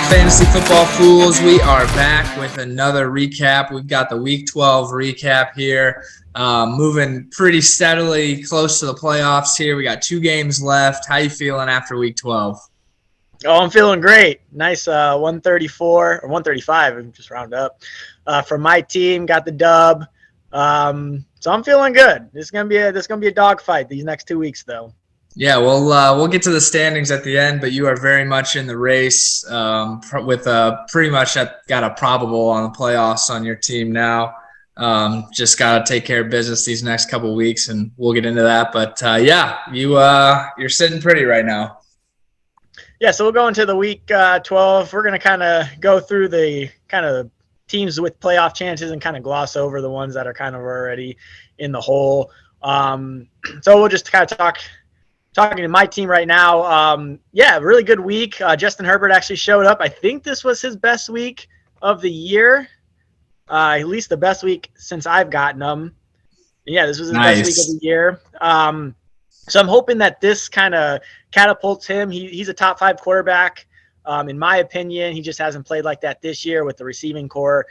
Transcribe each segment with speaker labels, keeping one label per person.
Speaker 1: Fantasy Football Fools? We are back with another recap. We've got the Week 12 recap here, moving pretty steadily close to the playoffs here. We got 2 games left. How you feeling after Week 12?
Speaker 2: Oh, I'm feeling great. Nice 134 or 135, just round up. For my team, got the dub. So I'm feeling good. This is gonna be a dogfight these next 2 weeks, though.
Speaker 1: Yeah, we'll get to the standings at the end, but you are very much in the race with pretty much got a probable on the playoffs on your team now. Just got to take care of business these next couple weeks, and we'll get into that. But you're sitting pretty right now.
Speaker 2: Yeah, so we'll go into the Week 12. We're gonna kind of go through the kind of teams with playoff chances and kind of gloss over the ones that are kind of already in the hole. So we'll just kind of talking to my team right now. Really good week. Justin Herbert actually showed up. I think this was his best week of the year, at least the best week since I've gotten him. Yeah, this was his best week of the year. So I'm hoping that this kind of catapults him. He's a top 5 quarterback. In my opinion, he just hasn't played like that this year with the receiving core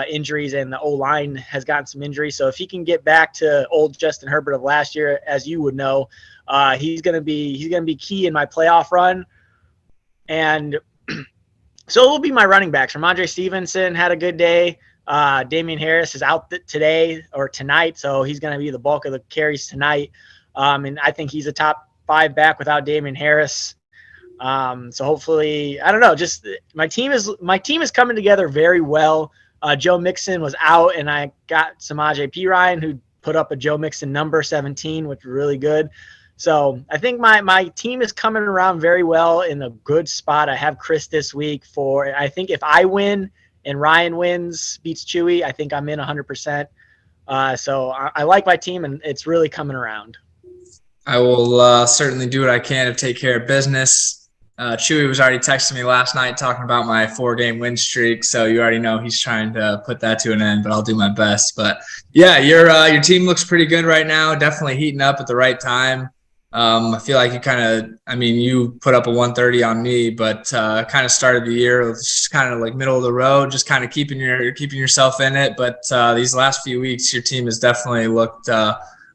Speaker 2: injuries, and the O-line has gotten some injuries. So if he can get back to old Justin Herbert of last year, as you would know, he's gonna be key in my playoff run. And so it will be my running backs. Ramondre Stevenson had a good day. Damian Harris is out today or tonight, so he's gonna be the bulk of the carries tonight. And I think he's a top 5 back without Damian Harris. So hopefully, I don't know, just my team is coming together very well. Joe Mixon was out, and I got Samaje Perine, who put up a Joe Mixon number 17, which was really good. So I think my team is coming around very well, in a good spot. I have Chris this week I think if I win and Ryan wins, beats Chewy, I think I'm in 100%. So I like my team, and it's really coming around.
Speaker 1: I will certainly do what I can to take care of business. Chewy was already texting me last night talking about my 4-game win streak, so you already know he's trying to put that to an end, but I'll do my best. But yeah, your team looks pretty good right now, definitely heating up at the right time. I feel like you put up a 130 on me, but kind of started the year just kind of like middle of the road, just kind of keeping yourself in it. But these last few weeks, your team has definitely looked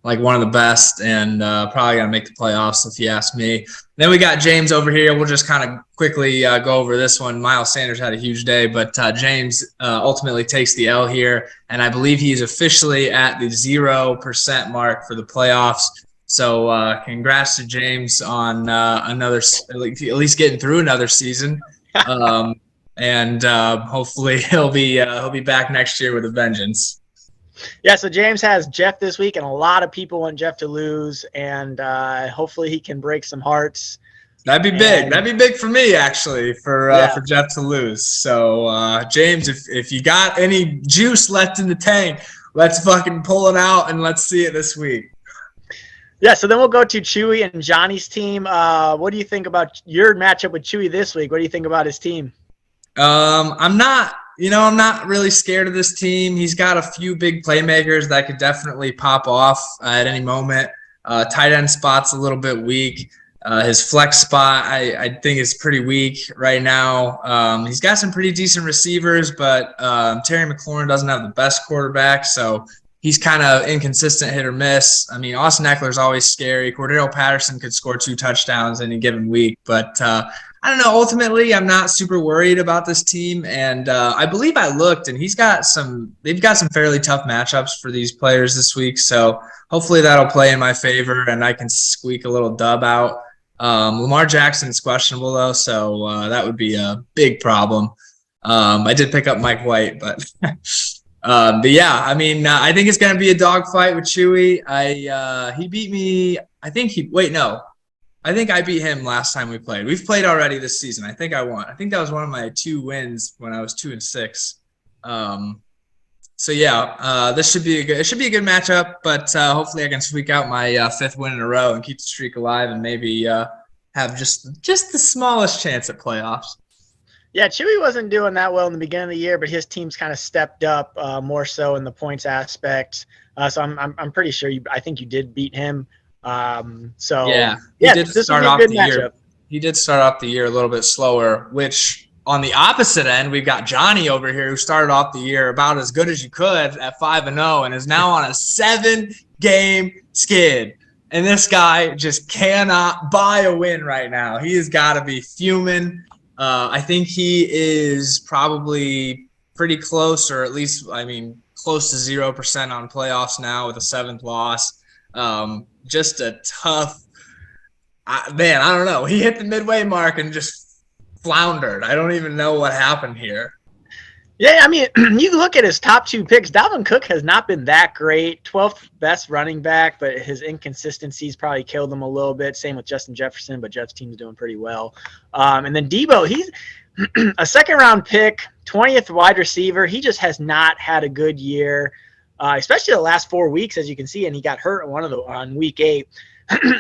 Speaker 1: like one of the best, and probably going to make the playoffs if you ask me. Then we got James over here. We'll just kind of quickly go over this one. Miles Sanders had a huge day, but James ultimately takes the L here, and I believe he's officially at the 0% mark for the playoffs. So congrats to James on at least getting through another season. And hopefully he'll be back next year with a vengeance.
Speaker 2: Yeah, so James has Jeff this week, and a lot of people want Jeff to lose, and hopefully he can break some hearts.
Speaker 1: That'd be big. That'd be big for me, actually, for Jeff to lose. So, James, if you got any juice left in the tank, let's fucking pull it out, and let's see it this week.
Speaker 2: Yeah, so then we'll go to Chewy and Johnny's team. What do you think about your matchup with Chewy this week? What do you think about his team?
Speaker 1: I'm not really scared of this team. He's got a few big playmakers that could definitely pop off at any moment. Tight end spot's a little bit weak. His flex spot, I think, is pretty weak right now. He's got some pretty decent receivers, but Terry McLaurin doesn't have the best quarterback, so he's kind of inconsistent, hit or miss. I mean, Austin Eckler's always scary. Cordero Patterson could score 2 touchdowns any given week, but I don't know. Ultimately, I'm not super worried about this team, and I believe I looked, and they've got some fairly tough matchups for these players this week, so hopefully that'll play in my favor, and I can squeak a little dub out. Lamar Jackson's questionable, though, so that would be a big problem. I did pick up Mike White, but yeah, I mean, I think it's going to be a dogfight with Chewy. He beat me. I think I beat him last time we played. We've played already this season. I think I won. I think that was one of my 2 wins when I was 2-6. So yeah, this should be a good matchup. But hopefully I can squeak out my 5th win in a row and keep the streak alive, and maybe have just the smallest chance at playoffs.
Speaker 2: Yeah, Chewy wasn't doing that well in the beginning of the year, but his team's kind of stepped up more so in the points aspect. So I'm pretty sure I think you did beat him.
Speaker 1: He did start off the year a little bit slower, which on the opposite end, we've got Johnny over here who started off the year about as good as you could at 5-0 and is now on a 7-game skid. And this guy just cannot buy a win right now. He has got to be fuming. I think he is probably pretty close, or at least, close to 0% on playoffs now with a 7th loss. Just a tough man. I don't know. He hit the midway mark and just floundered. I don't even know what happened here.
Speaker 2: Yeah, I mean, you look at his top 2 picks. Dalvin Cook has not been that great. 12th best running back, but his inconsistencies probably killed him a little bit. Same with Justin Jefferson, but Jeff's team's doing pretty well. And then Debo, he's a 2nd-round pick, 20th wide receiver. He just has not had a good year, especially the last 4 weeks, as you can see. And he got hurt on week 8.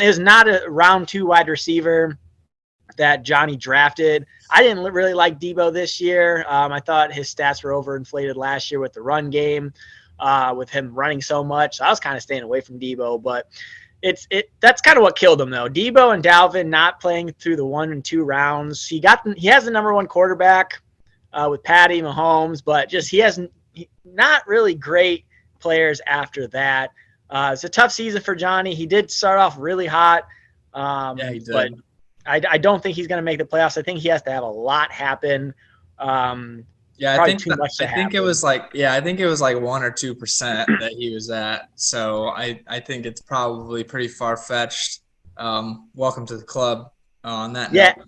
Speaker 2: Is not a round 2 wide receiver that Johnny drafted. I didn't really like Debo this year. I thought his stats were overinflated last year with the run game, with him running so much. So I was kind of staying away from Debo, but that's kind of what killed him though. Debo and Dalvin not playing through the 1 and 2 rounds. He has the number 1 quarterback with Patty Mahomes, but just he not really great players after that. It's a tough season for Johnny. He did start off really hot.
Speaker 1: Yeah, he did.
Speaker 2: But I don't think he's going to make the playoffs. I think he has to have a lot happen.
Speaker 1: Yeah, I think it was like 1 or 2% that he was at. So I think it's probably pretty far fetched. Welcome to the club on that.
Speaker 2: Yeah,
Speaker 1: note.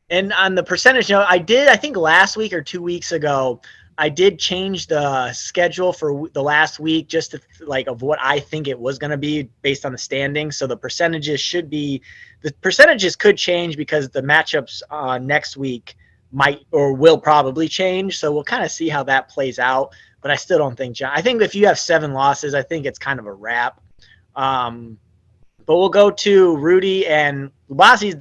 Speaker 2: And on the percentage note, I think last week or 2 weeks ago, I did change the schedule for the last week just to of what I think it was going to be based on the standings. So the percentages could change because the matchups next week might or will probably change. So we'll kind of see how that plays out. But I still don't think I think if you have 7 losses, I think it's kind of a wrap. But we'll go to Rudy and Lubasi's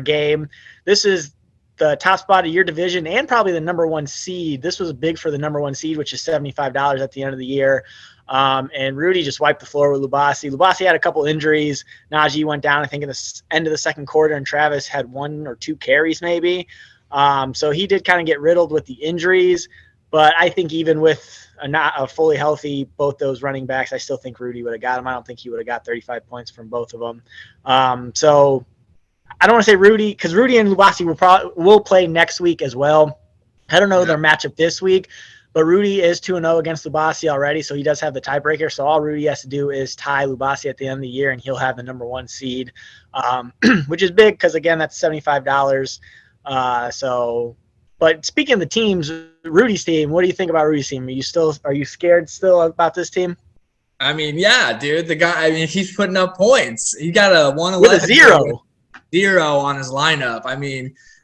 Speaker 2: game. This is the top spot of your division and probably the number 1 seed. This was big for the number 1 seed, which is $75 at the end of the year. And Rudy just wiped the floor with Lubasi. Lubasi had a couple injuries. Najee went down, I think, in the end of the 2nd quarter, and Travis had 1 or 2 carries maybe. So he did kind of get riddled with the injuries. But I think even with not a fully healthy both those running backs, I still think Rudy would have got him. I don't think he would have got 35 points from both of them. So I don't want to say Rudy, because Rudy and Lubasi will play next week as well. I don't know their matchup this week, but Rudy is 2-0 against Lubasi already, so he does have the tiebreaker. So all Rudy has to do is tie Lubasi at the end of the year, and he'll have the number 1 seed, which is big because, again, that's $75. But speaking of the teams, Rudy's team, what do you think about Rudy's team? Are you scared still about this team?
Speaker 1: Yeah, dude. The guy, he's putting up points. He got a 111
Speaker 2: with a 0
Speaker 1: on his lineup.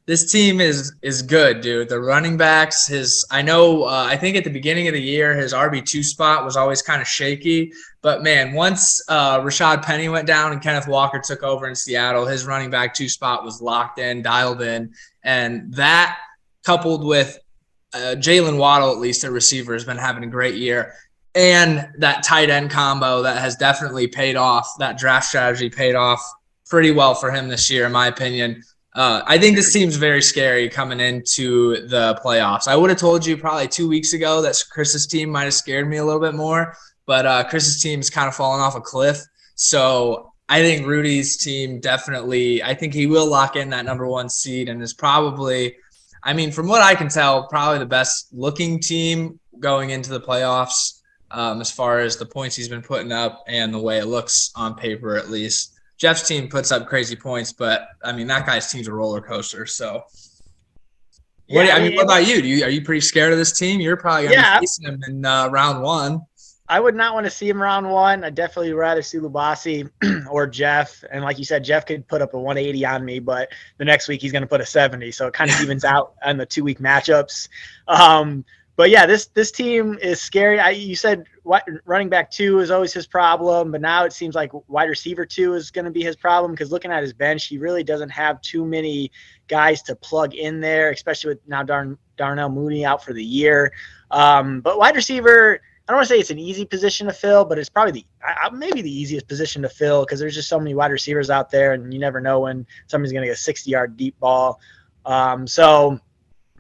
Speaker 1: This team is good, dude. The running backs, I think at the beginning of the year, his RB2 spot was always kind of shaky. But, man, once Rashad Penny went down and Kenneth Walker took over in Seattle, his running back 2 spot was locked in, dialed in. And that, coupled with Jalen Waddle, at least a receiver, has been having a great year. And that tight end combo that has definitely paid off, that draft strategy paid off pretty well for him this year, in my opinion. I think this team's very scary coming into the playoffs. I would have told you probably 2 weeks ago that Chris's team might have scared me a little bit more, but Chris's team's kind of fallen off a cliff. So I think Rudy's team definitely, I think he will lock in that number 1 seed and is probably, from what I can tell, probably the best looking team going into the playoffs as far as the points he's been putting up and the way it looks on paper, at least. Jeff's team puts up crazy points, but that guy's team's a roller coaster. So, what about you? Are you pretty scared of this team? You're probably going to be facing him in round 1.
Speaker 2: I would not want to see him round 1. I'd definitely rather see Lubasi or Jeff. And like you said, Jeff could put up a 180 on me, but the next week he's going to put a 70. So it kind of evens out on the 2-week matchups. But yeah, this team is scary. You said running back 2 is always his problem, but now it seems like wide receiver 2 is going to be his problem because looking at his bench, he really doesn't have too many guys to plug in there, especially with now Darnell Mooney out for the year. But wide receiver, I don't want to say it's an easy position to fill, but it's probably maybe the easiest position to fill because there's just so many wide receivers out there, and you never know when somebody's going to get a 60-yard deep ball. So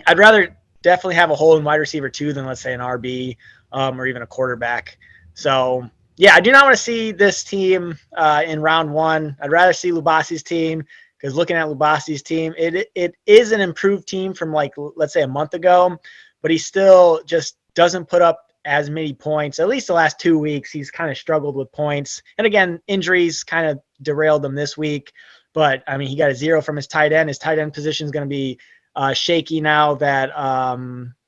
Speaker 2: I'd rather definitely have a hole in wide receiver 2 than, let's say, an RB or even a quarterback. So, yeah, I do not want to see this team in round 1. I'd rather see Lubasi's team, because looking at Lubasi's team, it is an improved team from, like, let's say a month ago, but he still just doesn't put up as many points. At least the last 2 weeks, he's kind of struggled with points. And again, injuries kind of derailed him this week. But, I mean, he got a 0 from his tight end. His tight end position is going to be shaky now that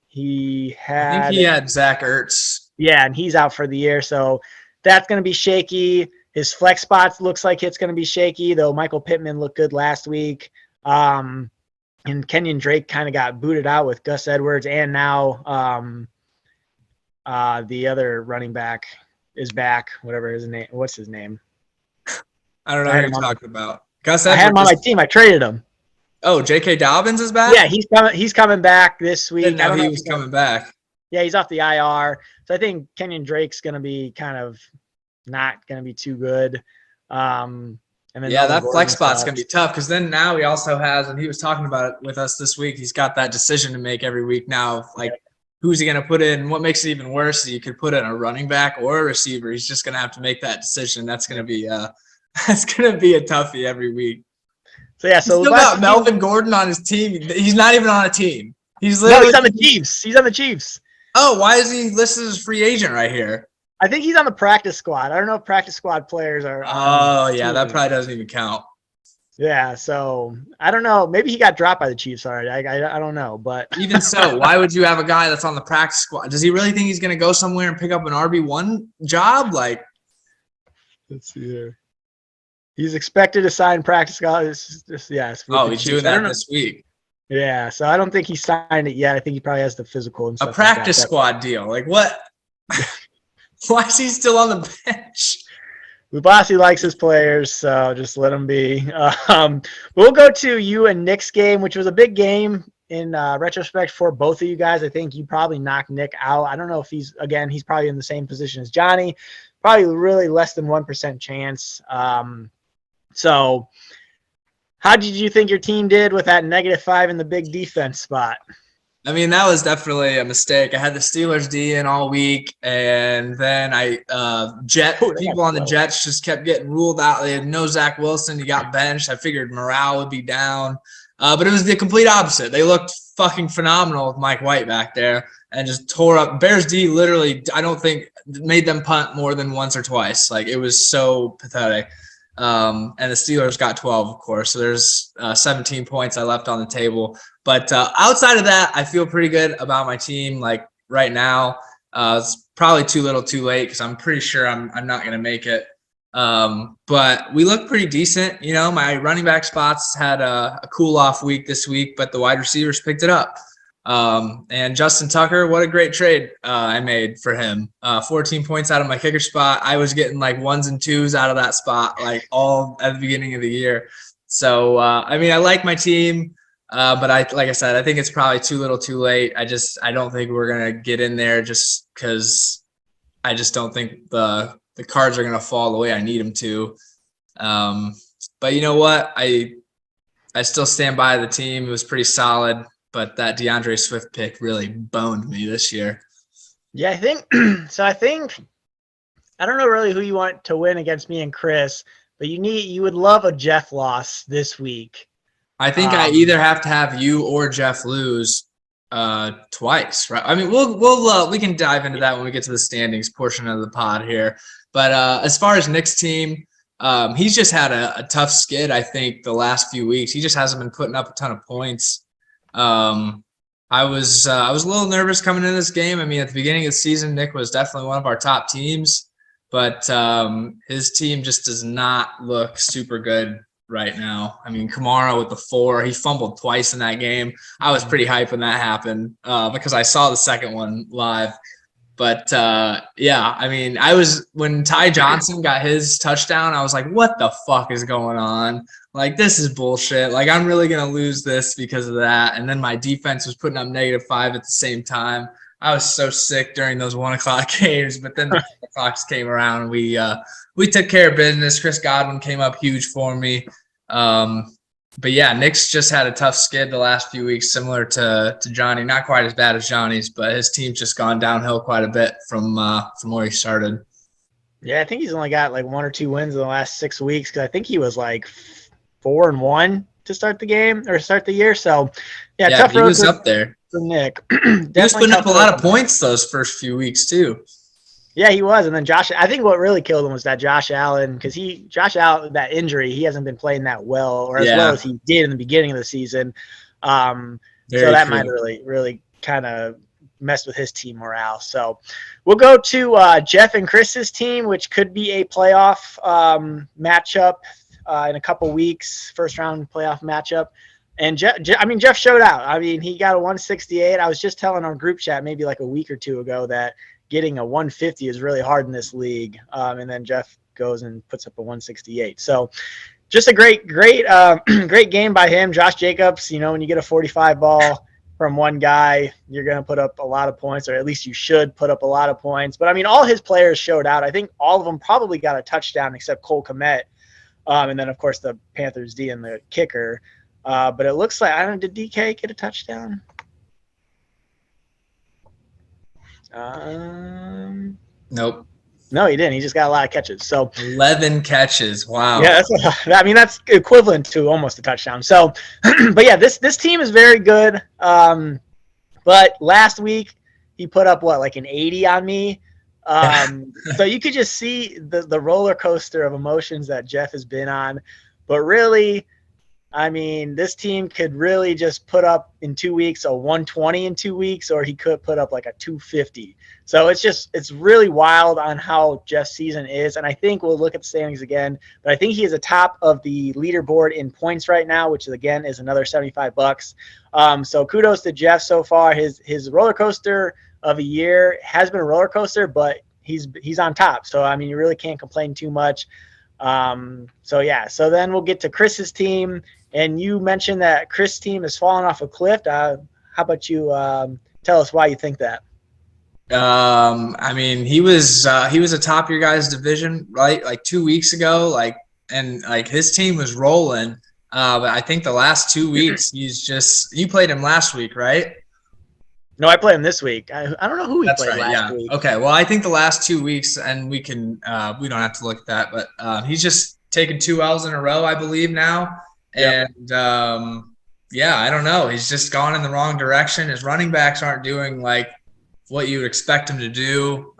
Speaker 2: he had.
Speaker 1: I think he had Zach Ertz.
Speaker 2: Yeah, and he's out for the year. So that's going to be shaky. His flex spots looks like it's going to be shaky, though Michael Pittman looked good last week. And Kenyon Drake kind of got booted out with Gus Edwards, and now the other running back is back, whatever his name. What's his name?
Speaker 1: I don't know who you're talking about. Gus Edwards.
Speaker 2: I had him on my team. I traded him.
Speaker 1: Oh, J.K. Dobbins is back?
Speaker 2: Yeah, he's coming back this week.
Speaker 1: Didn't know he was coming back.
Speaker 2: Yeah, he's off the IR. So I think Kenyon Drake's going to be kind of not going to be too good. And then
Speaker 1: that flex spot's going to be tough, because then now he also has, and he was talking about it with us this week, he's got that decision to make every week now. Like, who's he going to put in? What makes it even worse is you could put in a running back or a receiver. He's just going to have to make that decision. That's going to be that's going to be a toughie every week.
Speaker 2: So yeah, so
Speaker 1: he's still got Melvin Gordon on his team. He's not even on a team. He's literally
Speaker 2: on the Chiefs. He's on the Chiefs.
Speaker 1: Oh, why is he listed as free agent right here?
Speaker 2: I think he's on the practice squad. I don't know if practice squad players are.
Speaker 1: Oh, yeah, that probably doesn't even count.
Speaker 2: Yeah, so I don't know. Maybe he got dropped by the Chiefs already. I don't know, but
Speaker 1: even so, why would you have a guy that's on the practice squad? Does he really think he's going to go somewhere and pick up an RB1 job? Like,
Speaker 2: let's see here. He's expected to sign practice squad. Yes.
Speaker 1: Oh, he's doing that this week.
Speaker 2: Yeah, so I don't think he signed it yet. I think he probably has the physical and stuff.
Speaker 1: A practice squad deal. Like, what? Why is he still on the bench?
Speaker 2: Lubasi likes his players, so just let him be. We'll go to you and Nick's game, which was a big game in retrospect for both of you guys. I think you probably knocked Nick out. I don't know if he's probably in the same position as Johnny. Probably really less than 1% chance. So how did you think your team did with that -5 in the big defense spot?
Speaker 1: I mean, that was definitely a mistake. I had the Steelers D in all week, and then people on the Jets just kept getting ruled out. They had no Zach Wilson. He got benched. I figured morale would be down. But it was the complete opposite. They looked fucking phenomenal with Mike White back there and just tore up. Bears D literally, I don't think, made them punt more than once or twice. Like, it was so pathetic. And the Steelers got 12, of course. So there's 17 points I left on the table. But outside of that, I feel pretty good about my team. Like, right now, it's probably too little too late, because I'm pretty sure I'm not going to make it. But we look pretty decent. You know, my running back spots had a cool off week this week, but the wide receivers picked it up. And Justin Tucker, what a great trade I made for him. 14 points out of my kicker spot. I was getting like 1s and 2s out of that spot, like all at the beginning of the year. So, I mean, I like my team, but like I said, I think it's probably too little too late. I don't think we're going to get in there, just because I just don't think the cards are going to fall the way I need them to. But you know what? I still stand by the team. It was pretty solid. But that DeAndre Swift pick really boned me this year.
Speaker 2: Yeah, I think so. I don't know really who you want to win against me and Chris, but you would love a Jeff loss this week.
Speaker 1: I think I either have to have you or Jeff lose twice, right? I mean, we can dive into that when we get to the standings portion of the pod here. But as far as Nick's team, he's just had a tough skid. I think the last few weeks he just hasn't been putting up a ton of points. I was a little nervous coming into this game. I mean, at the beginning of the season, Nick was definitely one of our top teams, but his team just does not look super good right now. I mean, Kamara with the 4, he fumbled twice in that game. I was pretty hyped when that happened because I saw the second one live. But yeah, I mean, when Ty Johnson got his touchdown, I was like, what the fuck is going on? Like, this is bullshit. Like, I'm really going to lose this because of that. And then my defense was putting up -5 at the same time. I was so sick during those 1 o'clock games, but then the clocks came around. And we took care of business. Chris Godwin came up huge for me. But yeah, Nick's just had a tough skid the last few weeks, similar to Johnny. Not quite as bad as Johnny's, but his team's just gone downhill quite a bit from where he started.
Speaker 2: Yeah, I think he's only got like 1 or 2 wins in the last 6 weeks because I think he was like 4-1 to start the game or start the year. So yeah, tough
Speaker 1: he
Speaker 2: road
Speaker 1: was up there
Speaker 2: for Nick.
Speaker 1: He was putting up a lot of points those first few weeks too.
Speaker 2: Yeah, he was. And then I think what really killed him was that Josh Allen, because Josh Allen, that injury, he hasn't been playing that well or as well as he did in the beginning of the season. So that might really, really kind of messed with his team morale. So we'll go to Jeff and Chris's team, which could be a playoff matchup in a couple weeks, first round playoff matchup. And Jeff showed out. I mean, he got a 168. I was just telling our group chat maybe like a week or two ago that getting a 150 is really hard in this league. And then Jeff goes and puts up a 168. So just a great game by him. Josh Jacobs, when you get a 45 ball from one guy, you're going to put up a lot of points, or at least you should put up a lot of points. But I mean, all his players showed out. I think all of them probably got a touchdown except Cole Kmet. And then of course the Panthers D and the kicker. But it looks like, did DK get a touchdown?
Speaker 1: Nope.
Speaker 2: No, he didn't. He just got a lot of catches. So
Speaker 1: 11 catches. Wow.
Speaker 2: Yeah, that's equivalent to almost a touchdown. So, but yeah, this team is very good. But last week he put up like an 80 on me. So you could just see the roller coaster of emotions that Jeff has been on. But really, I mean, this team could really just put up in 2 weeks a 120 in 2 weeks, or he could put up like a 250. So it's really wild on how Jeff's season is. And I think we'll look at the standings again, but I think he is atop of the leaderboard in points right now, which again is another $75. So kudos to Jeff so far. His roller coaster of a year has been a roller coaster, but he's on top. So, I mean, you really can't complain too much. So then we'll get to Chris's team. And you mentioned that Chris' team has fallen off a cliff. How about you tell us why you think that?
Speaker 1: I mean, he was atop your guys' division, right? Like 2 weeks ago, and his team was rolling. But I think the last 2 weeks, you played him last week, right?
Speaker 2: No, I played him this week. I don't know who he played last week.
Speaker 1: Okay, well, I think the last 2 weeks, and we don't have to look at that, but he's just taken 2 L's in a row, I believe now. Yep. And I don't know. He's just gone in the wrong direction. His running backs aren't doing like what you would expect him to do.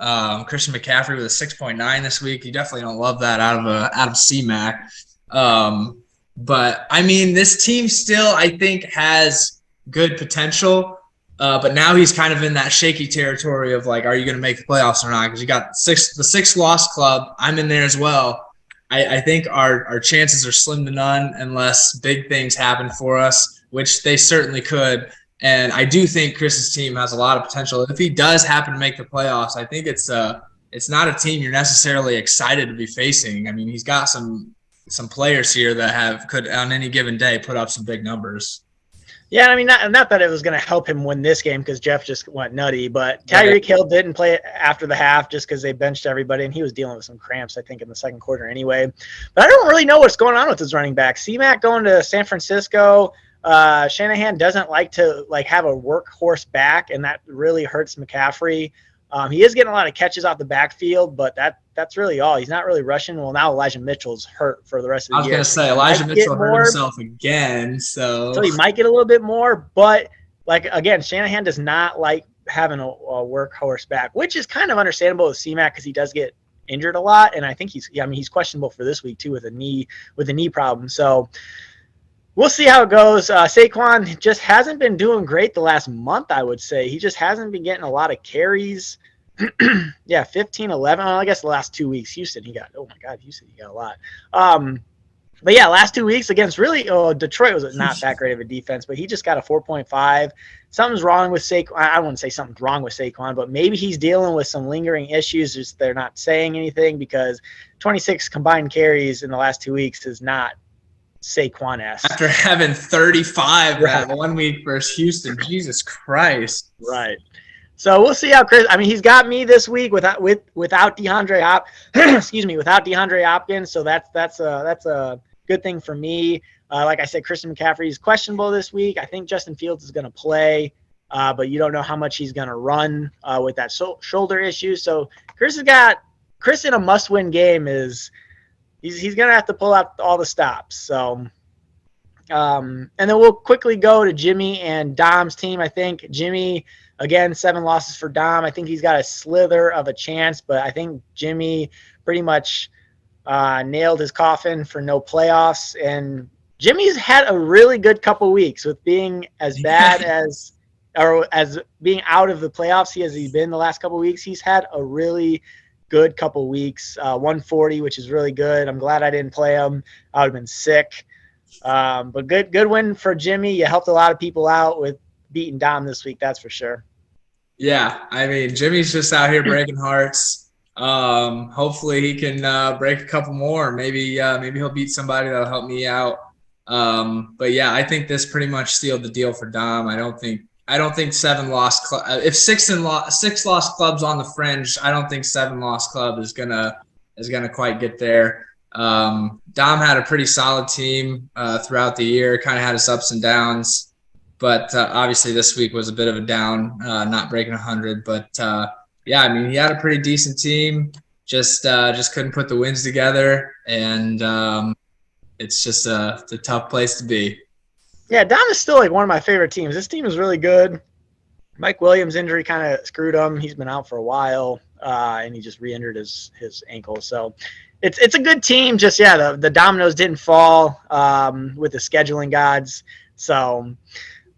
Speaker 1: Christian McCaffrey with a 6.9 this week. You definitely don't love that out of CMAC. But I mean, this team still, I think, has good potential. But now he's kind of in that shaky territory of like, are you going to make the playoffs or not? Because you got the 6-loss club. I'm in there as well. I think our chances are slim to none unless big things happen for us, which they certainly could. And I do think Chris's team has a lot of potential. If he does happen to make the playoffs, I think it's not a team you're necessarily excited to be facing. I mean, he's got some players here that could on any given day put up some big numbers.
Speaker 2: Yeah, I mean, not that it was going to help him win this game because Jeff just went nutty, but Tyreek Hill didn't play after the half just because they benched everybody, and he was dealing with some cramps, I think, in the second quarter anyway. But I don't really know what's going on with his running back. C-Mac going to San Francisco. Shanahan doesn't like to have a workhorse back, and that really hurts McCaffrey. He is getting a lot of catches off the backfield, but that's really all. He's not really rushing. Well, now Elijah Mitchell's hurt for the rest of the year.
Speaker 1: I was going to say, Elijah Mitchell hurt himself again. So
Speaker 2: he might get a little bit more. But, again, Shanahan does not like having a workhorse back, which is kind of understandable with C-Mac because he does get injured a lot. And I think he's questionable for this week, too, with a knee problem. So we'll see how it goes. Saquon just hasn't been doing great the last month, I would say. He just hasn't been getting a lot of carries. 15, 11. Well, I guess the last 2 weeks, Houston he got a lot. But yeah, last 2 weeks against Detroit was not that great of a defense, but he just got a 4.5. Something's wrong with Saquon. I wouldn't say something's wrong with Saquon, but maybe he's dealing with some lingering issues. Just they're not saying anything because 26 combined carries in the last 2 weeks is not Saquon-esque.
Speaker 1: After having 35 that 1 week versus Houston, Jesus Christ.
Speaker 2: Right. So we'll see how Chris. I mean, he's got me this week without DeAndre without DeAndre Hopkins. So that's a good thing for me. Like I said, Christian McCaffrey is questionable this week. I think Justin Fields is going to play, but you don't know how much he's going to run with that shoulder issue. So Chris in a must-win game is he's going to have to pull out all the stops. So, and then we'll quickly go to Jimmy and Dom's team. I think Jimmy, again, 7 losses for Dom. I think he's got a slither of a chance, but I think Jimmy pretty much nailed his coffin for no playoffs. And Jimmy's had a really good couple weeks with being as bad as being out of the playoffs as he's been the last couple weeks. He's had a really good couple weeks, 140, which is really good. I'm glad I didn't play him. I would have been sick. But good win for Jimmy. You helped a lot of people out with beating Dom this week, that's for sure.
Speaker 1: Yeah, I mean, Jimmy's just out here breaking hearts. Hopefully he can break a couple more. Maybe he'll beat somebody that'll help me out. But yeah, I think this pretty much sealed the deal for Dom. I don't think 7 lost if 6 lost clubs on the fringe, I don't think 7 lost club is gonna quite get there. Dom had a pretty solid team throughout the year, kind of had its ups and downs. But obviously this week was a bit of a down, not breaking 100. But yeah, I mean, he had a pretty decent team, just couldn't put the wins together, and it's just a tough place to be.
Speaker 2: Yeah, Dom is still like one of my favorite teams. This team is really good. Mike Williams' injury kind of screwed him. He's been out for a while, and he just re-injured his ankle. So it's a good team. Just, yeah, the dominoes didn't fall with the scheduling gods. So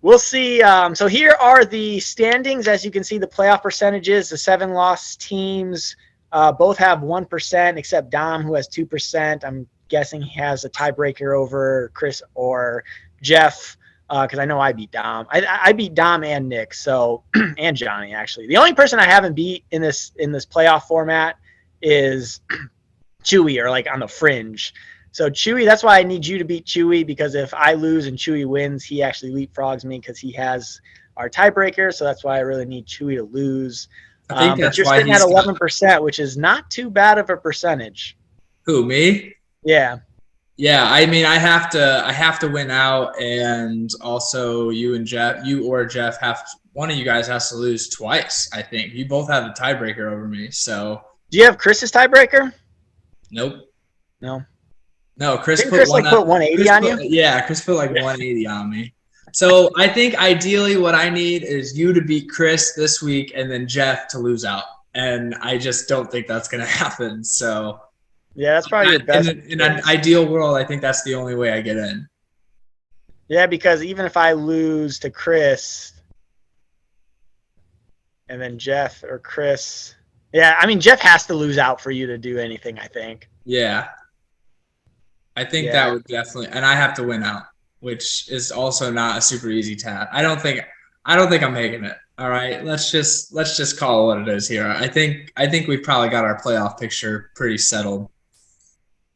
Speaker 2: we'll see. So here are the standings. As you can see, the playoff percentages, the 7 lost teams both have 1%, except Dom, who has 2%. I'm guessing he has a tiebreaker over Chris or Jeff, because I know I beat Dom. I beat Dom and Nick, so and Johnny, actually. The only person I haven't beat in this playoff format is Chewy, or like on the fringe. So Chewy, that's why I need you to beat Chewy, because if I lose and Chewy wins, he actually leapfrogs me because he has our tiebreaker. So that's why I really need Chewy to lose.
Speaker 1: I think that's
Speaker 2: but you're
Speaker 1: why
Speaker 2: sitting at 11%, which is not too bad of a percentage.
Speaker 1: Who, me?
Speaker 2: Yeah.
Speaker 1: Yeah, I mean, I have to win out, and also you or Jeff one of you guys has to lose twice. I think you both have a tiebreaker over me. So
Speaker 2: do you have Chris's tiebreaker?
Speaker 1: Nope.
Speaker 2: No.
Speaker 1: Chris
Speaker 2: put 180 on you.
Speaker 1: Yeah, Chris put like 180 on me. So I think ideally what I need is you to beat Chris this week, and then Jeff to lose out. And I just don't think that's gonna happen. So.
Speaker 2: Yeah, that's probably your best.
Speaker 1: In an ideal world, I think that's the only way I get in.
Speaker 2: Yeah, because even if I lose to Chris and then Jeff or Chris, yeah, I mean, Jeff has to lose out for you to do anything, I think.
Speaker 1: Yeah. I think that would definitely, and I have to win out, which is also not a super easy task. I don't think I'm making it. All right, let's just call it what it is here. I think we've probably got our playoff picture pretty settled.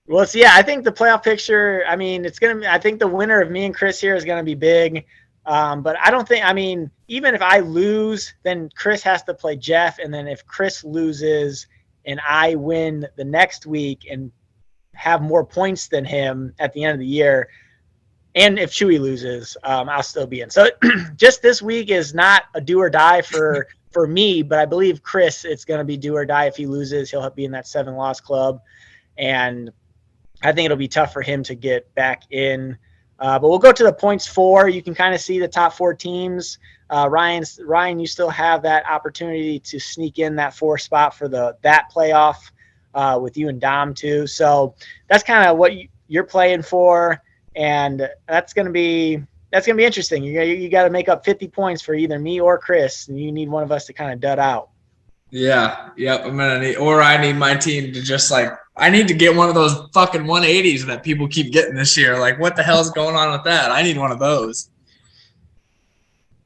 Speaker 2: Well, yeah, I think the playoff picture, I mean, I think the winner of me and Chris here is going to be big. But I don't think, I mean, even if I lose, then Chris has to play Jeff. And then if Chris loses and I win the next week and have more points than him at the end of the year, and if Chewy loses, I'll still be in. So just this week is not a do or die for me, but I believe Chris, it's going to be do or die. If he loses, he'll be in that 7-loss club. And I think it'll be tough for him to get back in. But we'll go to the points 4. You can kind of see the top 4 teams. Ryan, you still have that opportunity to sneak in that 4 spot for that playoff with you and Dom too. So that's kind of what you're playing for, and that's gonna be interesting. You got to make up 50 points for either me or Chris, and you need one of us to kind of dud out.
Speaker 1: Yeah, yep. I need my team to just I need to get one of those fucking 180s that people keep getting this year. Like, what the hell's going on with that? I need one of those.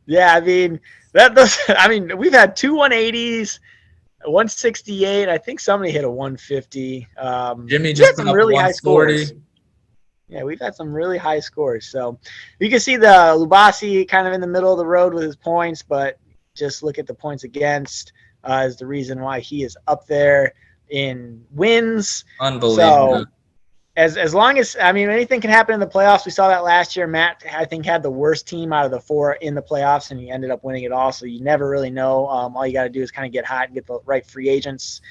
Speaker 2: Yeah, I mean we've had 2 180s, 168. I think somebody hit a 150.
Speaker 1: Jimmy just put up really high scores.
Speaker 2: Yeah, we've had some really high scores. So you can see the Lubasi kind of in the middle of the road with his points, but just look at the points against is the reason why he is up there in wins.
Speaker 1: Unbelievable. So,
Speaker 2: as long as, I mean, anything can happen in the playoffs. We saw that last year. Matt, I think, had the worst team out of the 4 in the playoffs, and he ended up winning it all. So you never really know. All you got to do is kind of get hot and get the right free agents.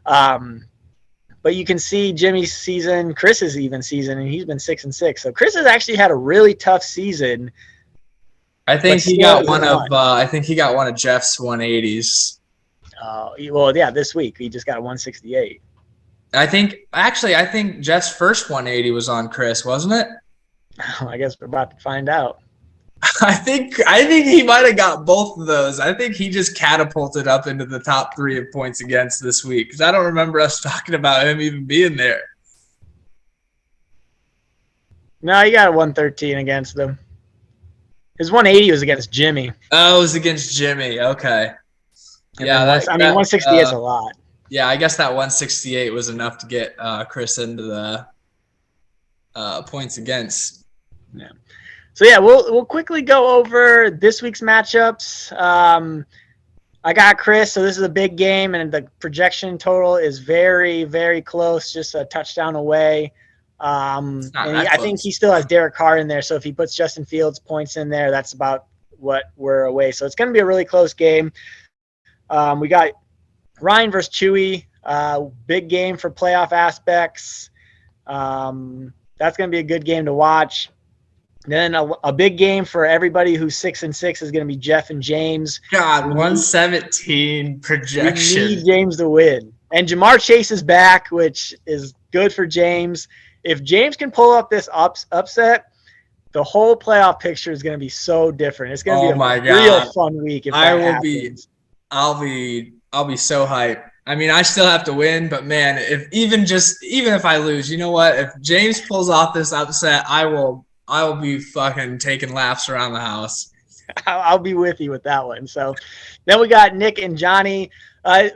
Speaker 2: But you can see Jimmy's season, Chris's even season, and he's been 6-6. So Chris has actually had a really tough season.
Speaker 1: I think he got one of. I think he got one of Jeff's 180s.
Speaker 2: Well, yeah, this week he just got a 168.
Speaker 1: I think Jeff's first 180 was on Chris, wasn't it?
Speaker 2: I guess we're about to find out.
Speaker 1: I think he might have got both of those. I think he just catapulted up into the top 3 of points against this week, because I don't remember us talking about him even being there.
Speaker 2: No, he got a 113 against them. His 180 was against Jimmy.
Speaker 1: Oh, it was against Jimmy. Okay.
Speaker 2: And 168 is a lot.
Speaker 1: Yeah, I guess that 168 was enough to get Chris into the points against.
Speaker 2: Yeah. So yeah, we'll quickly go over this week's matchups. I got Chris, so this is a big game, and the projection total is very, very close, just a touchdown away. I think he still has Derek Carr in there, so if he puts Justin Fields points in there, that's about what we're away. So it's going to be a really close game. We got Ryan versus Chewy, big game for playoff aspects. That's going to be a good game to watch. Then a big game for everybody who's 6-6 is going to be Jeff and James.
Speaker 1: God, 117 projection.
Speaker 2: We need James to win. And Jamar Chase is back, which is good for James. If James can pull up this upset, the whole playoff picture is going to be so different. It's going to be a real fun week if that happens.
Speaker 1: I'll be so hyped. I mean, I still have to win, but man, even if I lose, you know what? If James pulls off this upset, I will be fucking taking laps around the house.
Speaker 2: I'll be with you with that one. So then we got Nick and Johnny.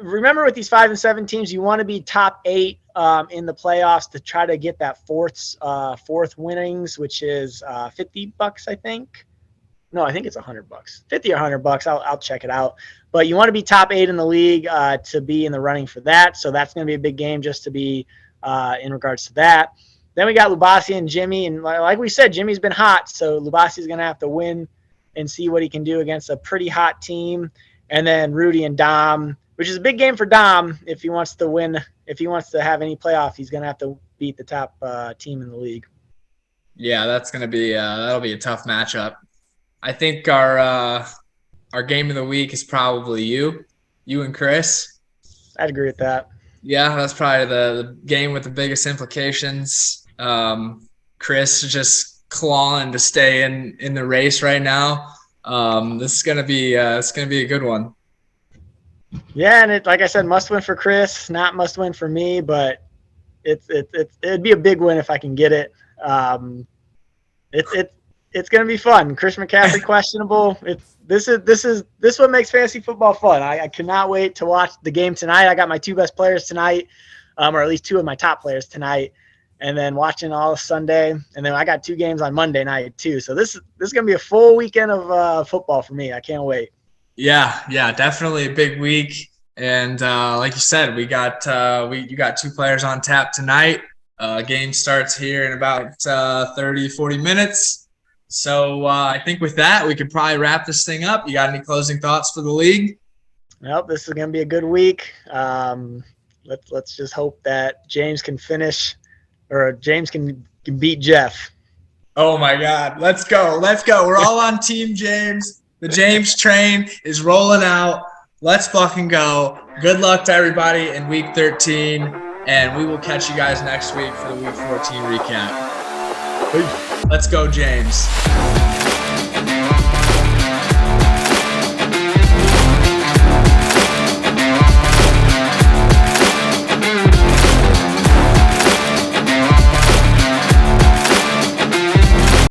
Speaker 2: Remember, with these 5 and 7 teams, you want to be top 8 in the playoffs to try to get that fourth winnings, which is $50, I think. No, I think it's $100. $50 or $100. I'll check it out. But you want to be top 8 in the league to be in the running for that. So that's going to be a big game just to be in regards to that. Then we got Lubasi and Jimmy, and like we said, Jimmy's been hot, so Lubasi's going to have to win and see what he can do against a pretty hot team. And then Rudy and Dom, which is a big game for Dom if he wants to win. If he wants to have any playoff, he's going to have to beat the top team in the league.
Speaker 1: Yeah, that's going to be that'll be a tough matchup. I think our game of the week is probably you and Chris.
Speaker 2: I'd agree with that.
Speaker 1: Yeah, that's probably the game with the biggest implications. Chris just clawing to stay in the race right now. This is gonna be a good one.
Speaker 2: Yeah, and like I said, must win for Chris, not must win for me, but it'd be a big win if I can get it. It's gonna be fun. Chris McCaffrey questionable. This what makes fantasy football fun. I cannot wait to watch the game tonight. I got my 2 best players tonight, or at least 2 of my top players tonight, and then watching all Sunday, and then I got 2 games on Monday night too. So this is gonna be a full weekend of football for me. I can't wait. Yeah,
Speaker 1: definitely a big week. And like you said, you got 2 players on tap tonight. Game starts here in about 30-40 minutes. So I think with that, we could probably wrap this thing up. You got any closing thoughts for the league?
Speaker 2: Well, this is going to be a good week. Let's just hope that James can finish, or James can beat Jeff.
Speaker 1: Oh, my God. Let's go. We're all on Team James. The James train is rolling out. Let's fucking go. Good luck to everybody in Week 13, and we will catch you guys next week for the Week 14 recap. Peace. Let's go, James.